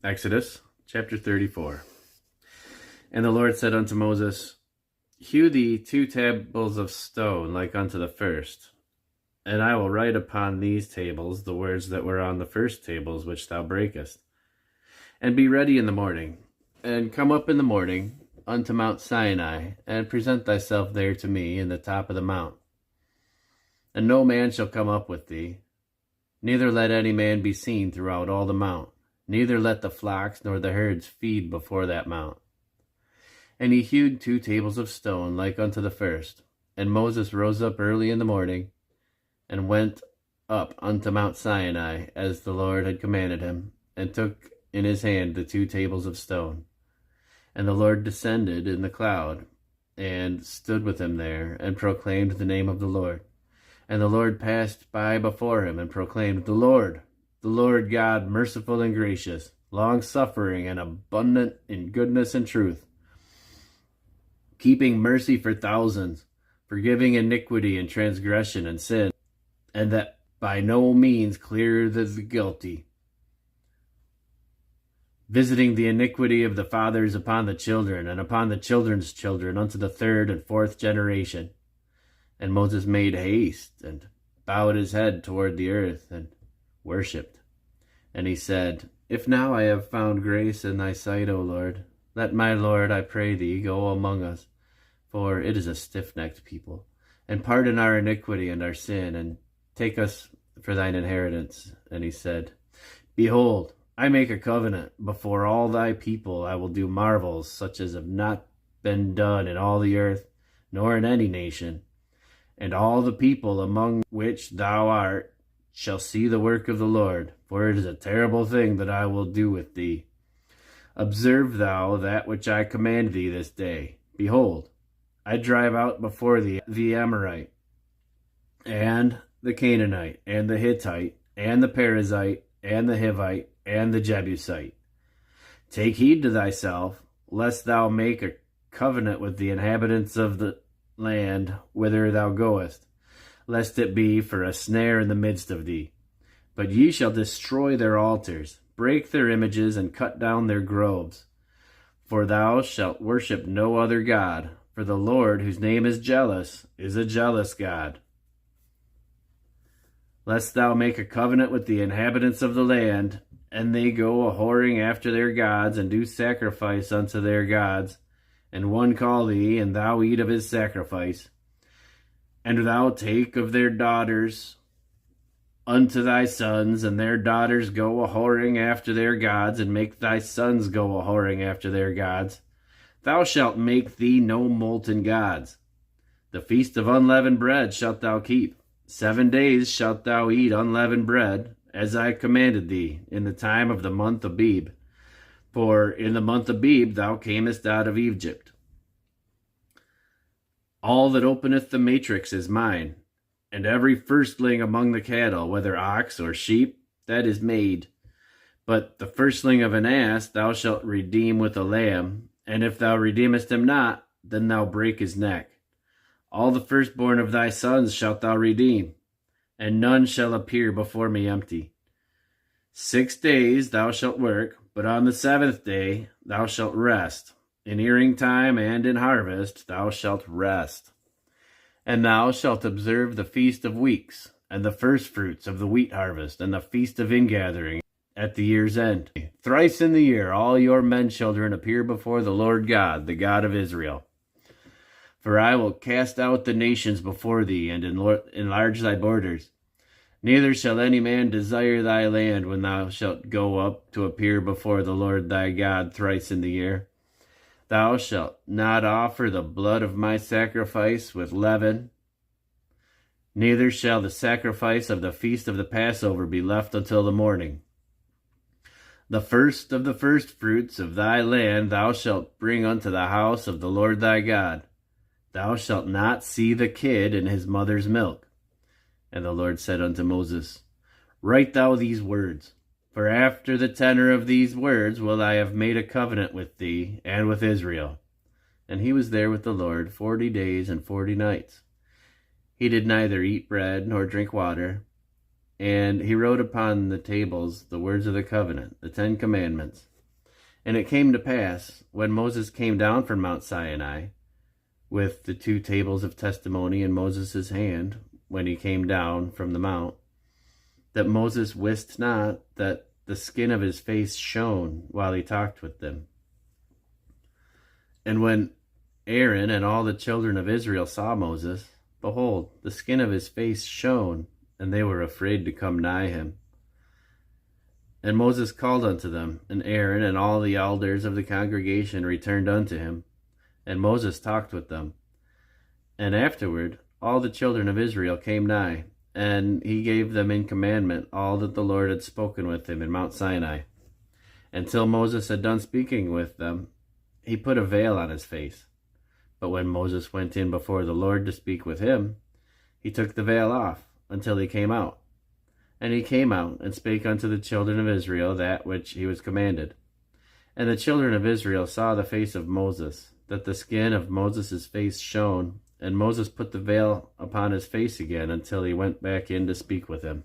Exodus chapter 34. And the Lord said unto Moses, Hew thee 2 tables of stone like unto the first, and I will write upon these tables the words that were on the first tables which thou breakest. And be ready in the morning, and come up in the morning unto Mount Sinai, and present thyself there to me in the top of the mount. And no man shall come up with thee, neither let any man be seen throughout all the mount, neither let the flocks nor the herds feed before that mount. And he hewed 2 tables of stone like unto the first. And Moses rose up early in the morning, and went up unto Mount Sinai, as the Lord had commanded him, and took in his hand the 2 tables of stone. And the Lord descended in the cloud, and stood with him there, and proclaimed the name of the Lord. And the Lord passed by before him, and proclaimed, the Lord God, merciful and gracious, long-suffering and abundant in goodness and truth, keeping mercy for thousands, forgiving iniquity and transgression and sin, and that by no means clear the guilty, visiting the iniquity of the fathers upon the children, and upon the children's children, unto the 3rd and 4th generation. And Moses made haste, and bowed his head toward the earth, and worshipped. And he said, If now I have found grace in thy sight, O Lord, let my Lord, I pray thee, go among us, for it is a stiff-necked people, and pardon our iniquity and our sin, and take us for thine inheritance. And he said, Behold, I make a covenant before all thy people. I will do marvels such as have not been done in all the earth, nor in any nation. And all the people among which thou art shall see the work of the Lord, for it is a terrible thing that I will do with thee. Observe thou that which I command thee this day. Behold, I drive out before thee the Amorite, and the Canaanite, and the Hittite, and the Perizzite, and the Hivite, and the Jebusite. Take heed to thyself, lest thou make a covenant with the inhabitants of the land whither thou goest, lest it be for a snare in the midst of thee. But ye shall destroy their altars, break their images, and cut down their groves. For thou shalt worship no other God, for the Lord, whose name is jealous, is a jealous God. Lest thou make a covenant with the inhabitants of the land, and they go a-whoring after their gods, and do sacrifice unto their gods, and one call thee, and thou eat of his sacrifice. And thou take of their daughters unto thy sons, and their daughters go a-whoring after their gods, and make thy sons go a-whoring after their gods. Thou shalt make thee no molten gods. The feast of unleavened bread shalt thou keep. 7 days shalt thou eat unleavened bread, as I commanded thee, in the time of the month Abib. For in the month Abib thou camest out of Egypt. All that openeth the matrix is mine, and every firstling among the cattle, whether ox or sheep, that is made. But the firstling of an ass thou shalt redeem with a lamb, and if thou redeemest him not, then thou break his neck. All the firstborn of thy sons shalt thou redeem, and none shall appear before me empty. 6 days thou shalt work, but on the 7th day thou shalt rest. In earing time and in harvest thou shalt rest. And thou shalt observe the feast of weeks, and the firstfruits of the wheat harvest, and the feast of ingathering at the year's end. Thrice in the year all your men children appear before the Lord God, the God of Israel. For I will cast out the nations before thee, and enlarge thy borders. Neither shall any man desire thy land when thou shalt go up to appear before the Lord thy God thrice in the year. Thou shalt not offer the blood of my sacrifice with leaven, neither shall the sacrifice of the feast of the Passover be left until the morning. The first of the firstfruits of thy land thou shalt bring unto the house of the Lord thy God. Thou shalt not see the kid in his mother's milk. And the Lord said unto Moses, Write thou these words, for after the tenor of these words will I have made a covenant with thee and with Israel. And he was there with the Lord 40 days and 40 nights. He did neither eat bread nor drink water. And he wrote upon the tables the words of the covenant, the 10 Commandments. And it came to pass, when Moses came down from Mount Sinai, with the 2 tables of testimony in Moses' hand, when he came down from the mount, that Moses wist not that the skin of his face shone while he talked with them. And when Aaron and all the children of Israel saw Moses, behold, the skin of his face shone, and they were afraid to come nigh him. And Moses called unto them, and Aaron and all the elders of the congregation returned unto him. And Moses talked with them. And afterward all the children of Israel came nigh, and he gave them in commandment all that the Lord had spoken with him in Mount Sinai. Until Moses had done speaking with them, he put a veil on his face. But when Moses went in before the Lord to speak with him, he took the veil off until he came out. And he came out and spake unto the children of Israel that which he was commanded. And the children of Israel saw the face of Moses, that the skin of Moses' face shone, and Moses put the veil upon his face again until he went back in to speak with him.